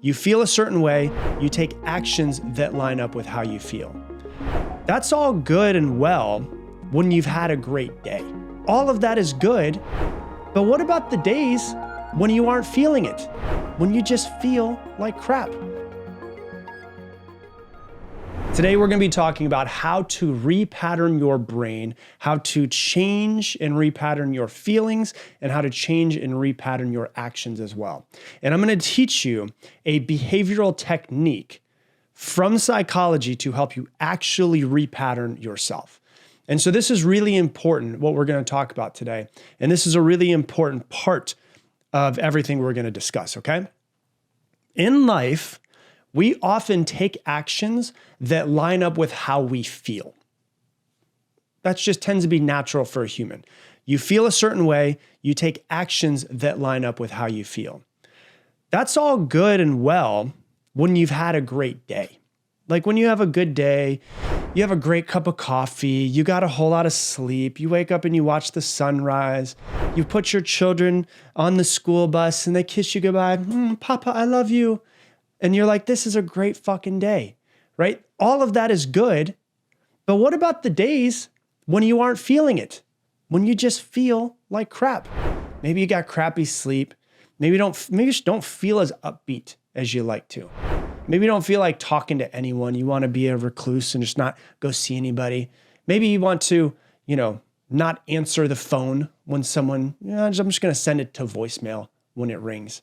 You feel a certain way, you take actions that line up with how you feel. That's all good and well when you've had a great day. All of that is good, but what about the days when you aren't feeling it? When you just feel like crap? Today, we're going to be talking about how to repattern your brain, how to change and repattern your feelings, and how to change and repattern your actions as well. And I'm going to teach you a behavioral technique from psychology to help you actually repattern yourself. And so this is really important, what we're going to talk about today. And this is a really important part of everything we're going to discuss, okay? In life, we often take actions that line up with how we feel. That just tends to be natural for a human. You feel a certain way, you take actions that line up with how you feel. That's all good and well when you've had a great day. Like when you have a good day, you have a great cup of coffee, you got a whole lot of sleep, you wake up and you watch the sunrise, you put your children on the school bus and they kiss you goodbye, Papa, I love you. And you're like, this is a great fucking day, right? All of that is good. But what about the days when you aren't feeling it? When you just feel like crap? Maybe you got crappy sleep. Maybe you just don't feel as upbeat as you like to. Maybe you don't feel like talking to anyone. You want to be a recluse and just not go see anybody. Maybe you want to, not answer the phone when someone, I'm just going to send it to voicemail when it rings.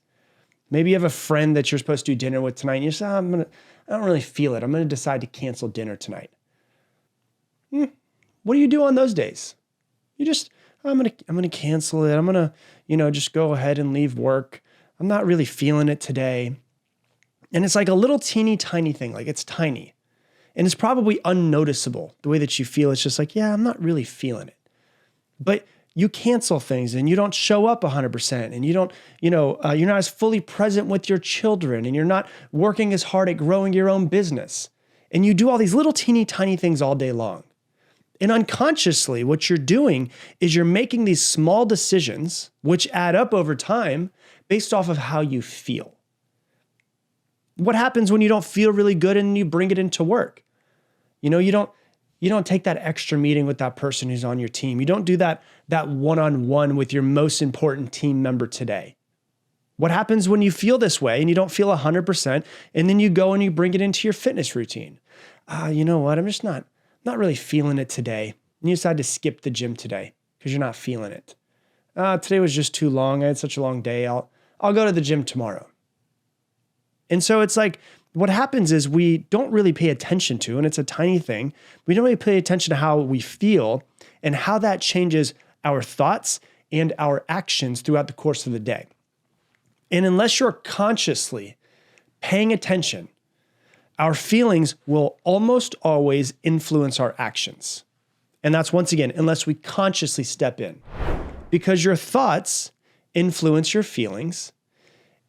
Maybe you have a friend that you're supposed to do dinner with tonight and you say, I don't really feel it. I'm going to decide to cancel dinner tonight. What do you do on those days? You just, I'm going to cancel it. I'm going to, just go ahead and leave work. I'm not really feeling it today. And it's like a little teeny tiny thing. Like it's tiny and it's probably unnoticeable. The way that you feel, it's just like, yeah, I'm not really feeling it. But you cancel things and you don't show up 100% and you don't, you're not as fully present with your children and you're not working as hard at growing your own business. And you do all these little teeny tiny things all day long. And unconsciously, what you're doing is you're making these small decisions, which add up over time based off of how you feel. What happens when you don't feel really good and you bring it into work? You don't take that extra meeting with that person who's on your team. You don't do that one-on-one with your most important team member today. What happens when you feel this way and you don't feel 100% and then you go and you bring it into your fitness routine? You know what? I'm just not really feeling it today. And you decide to skip the gym today because you're not feeling it. Today was just too long. I had such a long day. I'll go to the gym tomorrow. And so it's like, what happens is we don't really pay attention to, and it's a tiny thing, we don't really pay attention to how we feel and how that changes our thoughts and our actions throughout the course of the day. And unless you're consciously paying attention, our feelings will almost always influence our actions. And that's, once again, unless we consciously step in. Because your thoughts influence your feelings,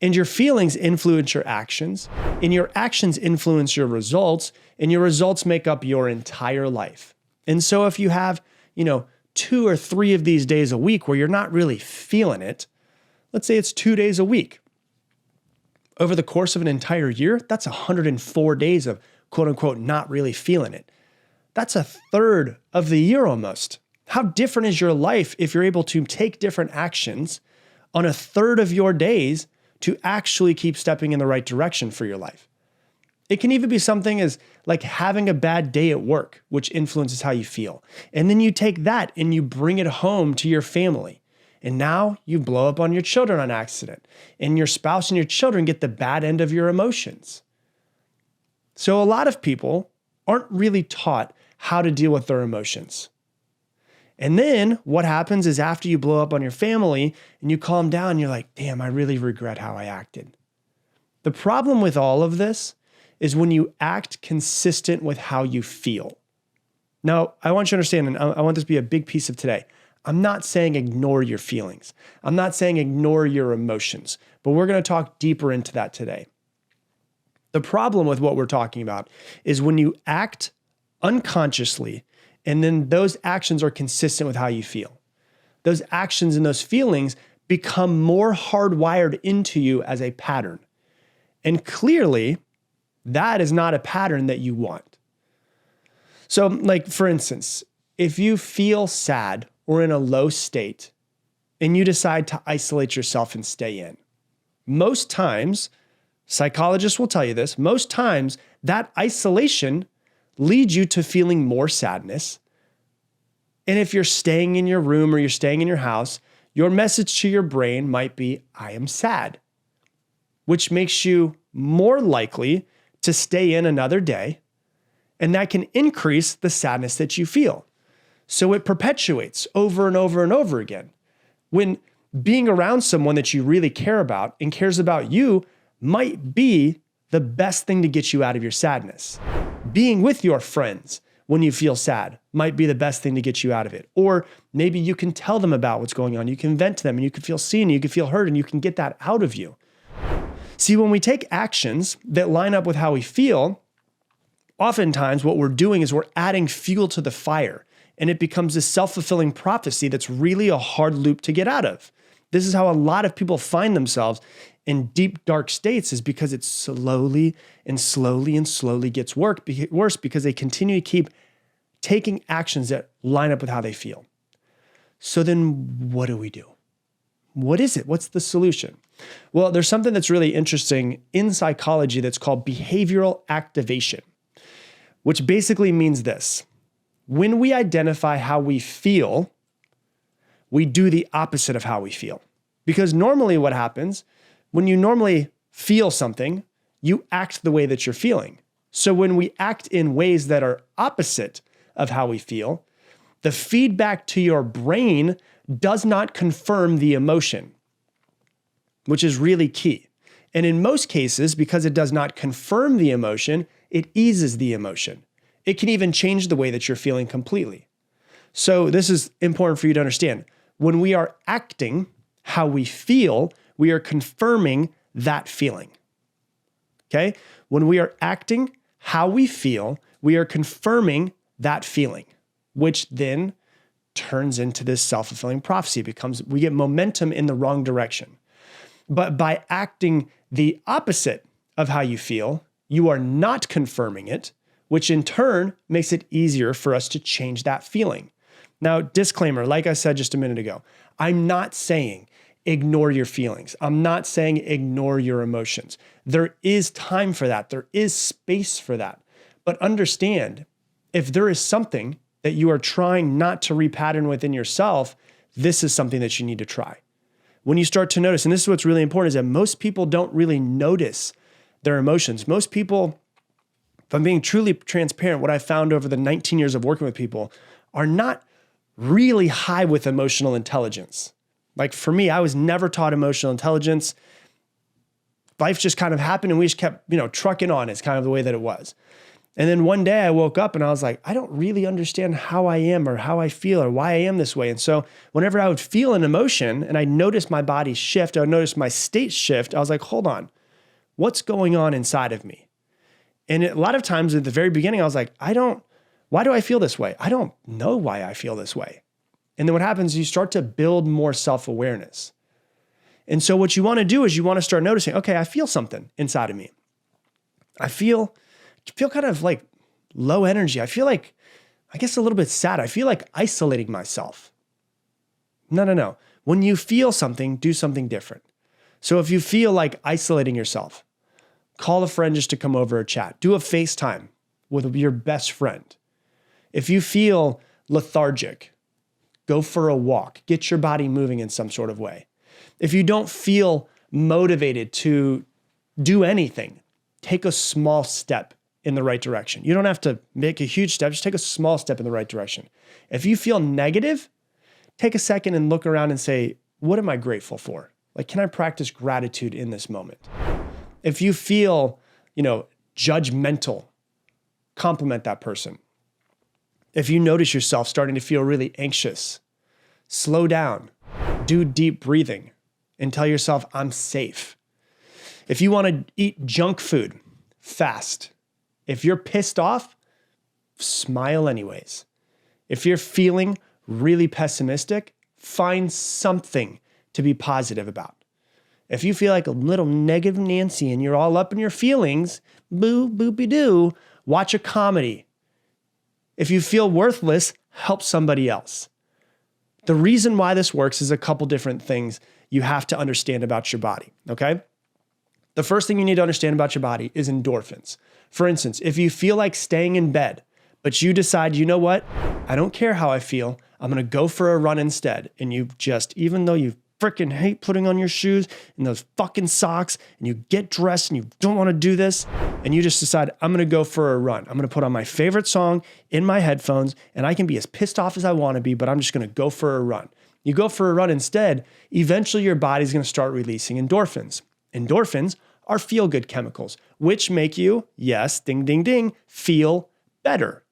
and your feelings influence your actions, and your actions influence your results, and your results make up your entire life. And so if you have, 2 or 3 of these days a week where you're not really feeling it, let's say it's 2 days a week. Over the course of an entire year, that's 104 days of quote unquote not really feeling it. That's a third of the year almost. How different is your life if you're able to take different actions on a third of your days to actually keep stepping in the right direction for your life? It can even be something as like having a bad day at work, which influences how you feel. And then you take that and you bring it home to your family. And now you blow up on your children on accident. And your spouse and your children get the bad end of your emotions. So a lot of people aren't really taught how to deal with their emotions. And then what happens is after you blow up on your family and you calm down, you're like, damn, I really regret how I acted. The problem with all of this is when you act consistent with how you feel. Now, I want you to understand, and I want this to be a big piece of today. I'm not saying ignore your feelings. I'm not saying ignore your emotions, but we're going to talk deeper into that today. The problem with what we're talking about is when you act unconsciously and then those actions are consistent with how you feel. Those actions and those feelings become more hardwired into you as a pattern. And clearly, that is not a pattern that you want. So, like, for instance, if you feel sad or in a low state and you decide to isolate yourself and stay in, most times, psychologists will tell you this, most times that isolation leads you to feeling more sadness. And if you're staying in your room or you're staying in your house, your message to your brain might be, I am sad, which makes you more likely to stay in another day. And that can increase the sadness that you feel. So it perpetuates over and over and over again. When being around someone that you really care about and cares about you might be the best thing to get you out of your sadness. Being with your friends when you feel sad might be the best thing to get you out of it. Or maybe you can tell them about what's going on. You can vent to them and you can feel seen, you can feel heard, and you can get that out of you. See, when we take actions that line up with how we feel, oftentimes what we're doing is we're adding fuel to the fire, and it becomes this self-fulfilling prophecy that's really a hard loop to get out of. This is how a lot of people find themselves in deep, dark states, is because it slowly and slowly and slowly gets worse because they continue to keep taking actions that line up with how they feel. So then what do we do? What is it? What's the solution? Well, there's something that's really interesting in psychology that's called behavioral activation, which basically means this. When we identify how we feel, we do the opposite of how we feel. Because normally what happens, when you normally feel something, you act the way that you're feeling. So when we act in ways that are opposite of how we feel, the feedback to your brain does not confirm the emotion, which is really key. And in most cases, because it does not confirm the emotion, it eases the emotion. It can even change the way that you're feeling completely. So this is important for you to understand. When we are acting how we feel, we are confirming that feeling. Okay? When we are acting how we feel, we are confirming that feeling, which then turns into this self-fulfilling prophecy. We get momentum in the wrong direction. But by acting the opposite of how you feel, you are not confirming it, which in turn makes it easier for us to change that feeling. Now, disclaimer, like I said just a minute ago, I'm not saying ignore your feelings. I'm not saying ignore your emotions. There is time for that. There is space for that. But understand, if there is something that you are trying not to repattern within yourself, this is something that you need to try. When you start to notice, and this is what's really important, is that most people don't really notice their emotions. Most people, if I'm being truly transparent, what I found over the 19 years of working with people are not really high with emotional intelligence. Like for me, I was never taught emotional intelligence. Life just kind of happened and we just kept, trucking on. It's kind of the way that it was. And then one day I woke up and I was like, I don't really understand how I am or how I feel or why I am this way. And so whenever I would feel an emotion and I noticed my body shift, I would notice my state shift, I was like, hold on, what's going on inside of me? And a lot of times at the very beginning, I was like, why do I feel this way? I don't know why I feel this way. And then what happens is you start to build more self-awareness. And so what you want to do is you want to start noticing, okay, I feel something inside of me. I feel kind of like low energy. I feel like, I guess a little bit sad. I feel like isolating myself. No. When you feel something, do something different. So if you feel like isolating yourself, call a friend just to come over or chat. Do a FaceTime with your best friend. If you feel lethargic, go for a walk. Get your body moving in some sort of way. If you don't feel motivated to do anything, take a small step in the right direction. You don't have to make a huge step, just take a small step in the right direction. If you feel negative, take a second and look around and say, what am I grateful for? Like, can I practice gratitude in this moment? If you feel, judgmental, compliment that person. If you notice yourself starting to feel really anxious, slow down, do deep breathing, and tell yourself, I'm safe. If you want to eat junk food, fast. If you're pissed off, smile anyways. If you're feeling really pessimistic, find something to be positive about. If you feel like a little negative Nancy and you're all up in your feelings, boo, boopy doo, watch a comedy. If you feel worthless, help somebody else. The reason why this works is a couple different things you have to understand about your body, okay? The first thing you need to understand about your body is endorphins. For instance, if you feel like staying in bed, but you decide, you know what? I don't care how I feel. I'm going to go for a run instead. And you just, even though you freaking hate putting on your shoes and those fucking socks, and you get dressed and you don't want to do this, and you just decide, I'm going to go for a run. I'm going to put on my favorite song in my headphones, and I can be as pissed off as I want to be, but I'm just going to go for a run. You go for a run instead, eventually your body's going to start releasing endorphins. Endorphins are feel-good chemicals, which make you, yes, ding, ding, ding, feel better.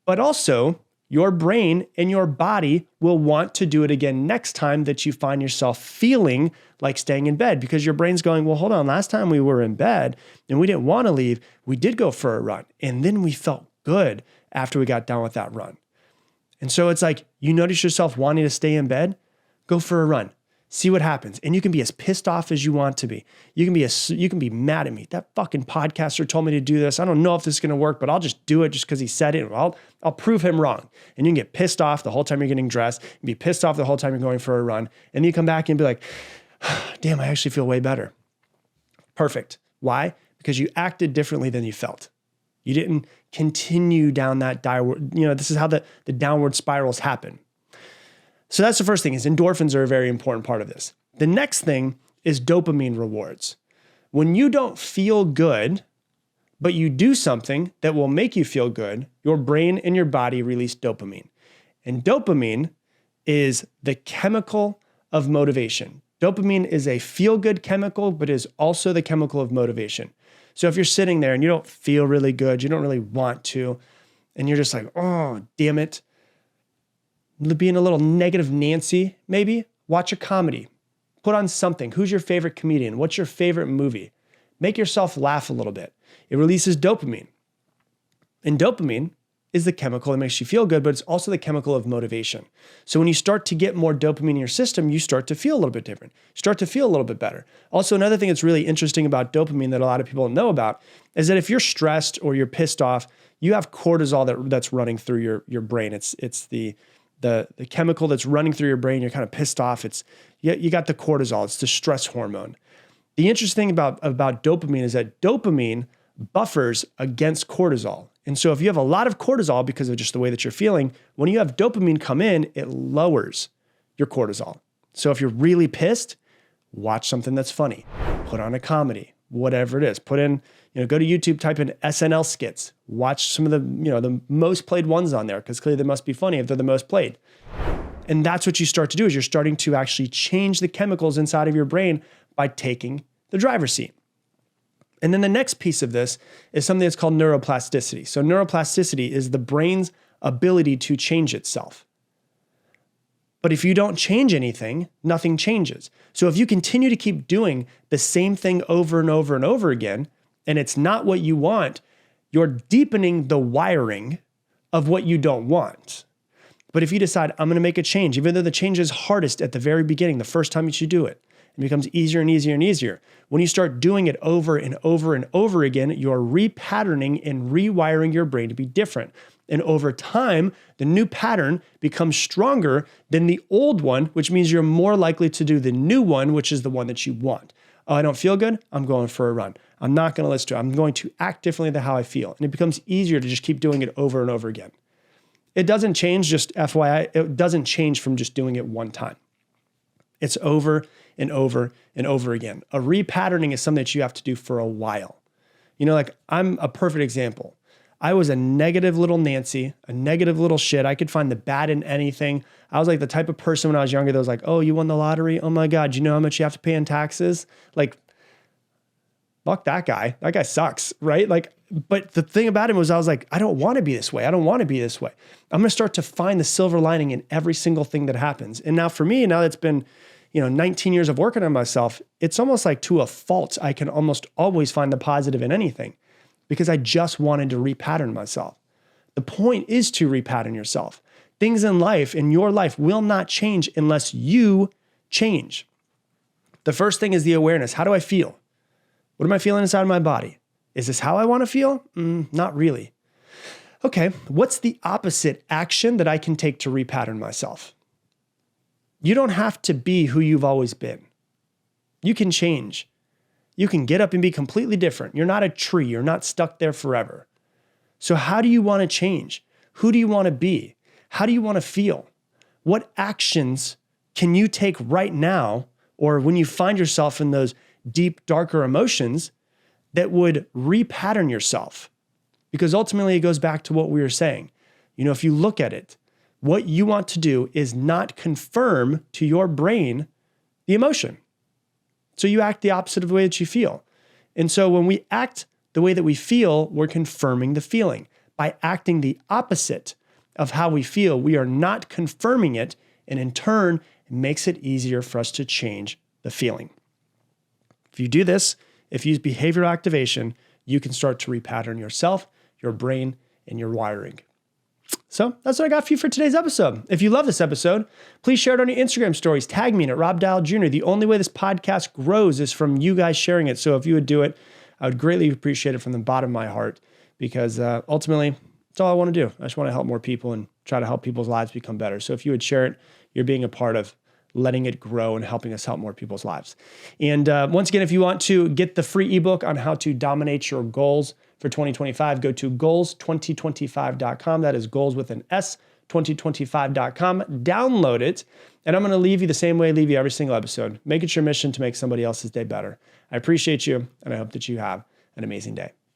But also, your brain and your body will want to do it again next time that you find yourself feeling like staying in bed, because your brain's going, well, hold on, last time we were in bed and we didn't want to leave, we did go for a run. And then we felt good after we got done with that run. And so it's like, you notice yourself wanting to stay in bed, go for a run. See what happens. And you can be as pissed off as you want to be. You can be mad at me. That fucking podcaster told me to do this. I don't know if this is going to work, but I'll just do it just because he said it. I'll prove him wrong. And you can get pissed off the whole time you're getting dressed, and be pissed off the whole time you're going for a run. And then you come back and be like, damn, I actually feel way better. Perfect. Why? Because you acted differently than you felt. You didn't continue down that downward, this is how the downward spirals happen. So that's the first thing, is endorphins are a very important part of this. The next thing is dopamine rewards. When you don't feel good, but you do something that will make you feel good, your brain and your body release dopamine. And dopamine is the chemical of motivation. Dopamine is a feel-good chemical, but is also the chemical of motivation. So if you're sitting there and you don't feel really good, you don't really want to, and you're just like, oh, damn it, being a little negative Nancy, maybe watch a comedy, put on something. Who's your favorite comedian? What's your favorite movie? Make yourself laugh a little bit. It releases dopamine. And dopamine is the chemical that makes you feel good, but it's also the chemical of motivation. So when you start to get more dopamine in your system, you start to feel a little bit different. You start to feel a little bit better. Also, another thing that's really interesting about dopamine that a lot of people don't know about is that if you're stressed or you're pissed off, you have cortisol that's running through your brain. It's the chemical that's running through your brain. You're kind of pissed off. You got the cortisol. It's the stress hormone. The interesting thing about dopamine is that dopamine buffers against cortisol. And so if you have a lot of cortisol because of just the way that you're feeling, when you have dopamine come in, it lowers your cortisol. So if you're really pissed, watch something that's funny. Put on a comedy, whatever it is. Put in, go to YouTube, type in SNL skits. Watch some of the most played ones on there, because clearly they must be funny if they're the most played. And that's what you start to do, is you're starting to actually change the chemicals inside of your brain by taking the driver's seat. And then the next piece of this is something that's called neuroplasticity. So neuroplasticity is the brain's ability to change itself. But if you don't change anything, nothing changes. So if you continue to keep doing the same thing over and over and over again, and it's not what you want, you're deepening the wiring of what you don't want. But if you decide, I'm going to make a change, even though the change is hardest at the very beginning, the first time that you do it, it becomes easier and easier and easier. When you start doing it over and over and over again, you're repatterning and rewiring your brain to be different. And over time, the new pattern becomes stronger than the old one, which means you're more likely to do the new one, which is the one that you want. Oh, I don't feel good? I'm going for a run. I'm not going to listen to it. I'm going to act differently than how I feel. And it becomes easier to just keep doing it over and over again. It doesn't change, just FYI, it doesn't change from just doing it one time. It's over and over and over again. A repatterning is something that you have to do for a while. I'm a perfect example. I was a negative little Nancy, a negative little shit. I could find the bad in anything. I was like the type of person when I was younger that was like, oh, you won the lottery? Oh my God, you know how much you have to pay in taxes? Like, fuck that guy. That guy sucks, right? But the thing about him was I was like, I don't want to be this way. I don't want to be this way. I'm going to start to find the silver lining in every single thing that happens. And now for me, now that's been 19 years of working on myself, it's almost like to a fault. I can almost always find the positive in anything because I just wanted to repattern myself. The point is to repattern yourself. Things in life, in your life, will not change unless you change. The first thing is the awareness. How do I feel? What am I feeling inside of my body? Is this how I want to feel? Not really. Okay, what's the opposite action that I can take to repattern myself? You don't have to be who you've always been. You can change. You can get up and be completely different. You're not a tree. You're not stuck there forever. So how do you want to change? Who do you want to be? How do you want to feel? What actions can you take right now, or when you find yourself in those deep, darker emotions, that would repattern yourself? Because ultimately it goes back to what we were saying. If you look at it, what you want to do is not confirm to your brain the emotion. So you act the opposite of the way that you feel. And so when we act the way that we feel, we're confirming the feeling. By acting the opposite of how we feel, we are not confirming it. And in turn, it makes it easier for us to change the feeling. If you do this, if you use behavioral activation, you can start to repattern yourself, your brain, and your wiring. So that's what I got for you for today's episode. If you love this episode, please share it on your Instagram stories. Tag me at Rob Dial Jr. The only way this podcast grows is from you guys sharing it. So if you would do it, I would greatly appreciate it from the bottom of my heart, because ultimately, that's all I want to do. I just want to help more people and try to help people's lives become better. So if you would share it, you're being a part of letting it grow and helping us help more people's lives. And once again, if you want to get the free ebook on how to dominate your goals for 2025, go to goals2025.com. That is goals with an S, 2025.com. Download it. And I'm going to leave you the same way I leave you every single episode. Make it your mission to make somebody else's day better. I appreciate you, and I hope that you have an amazing day.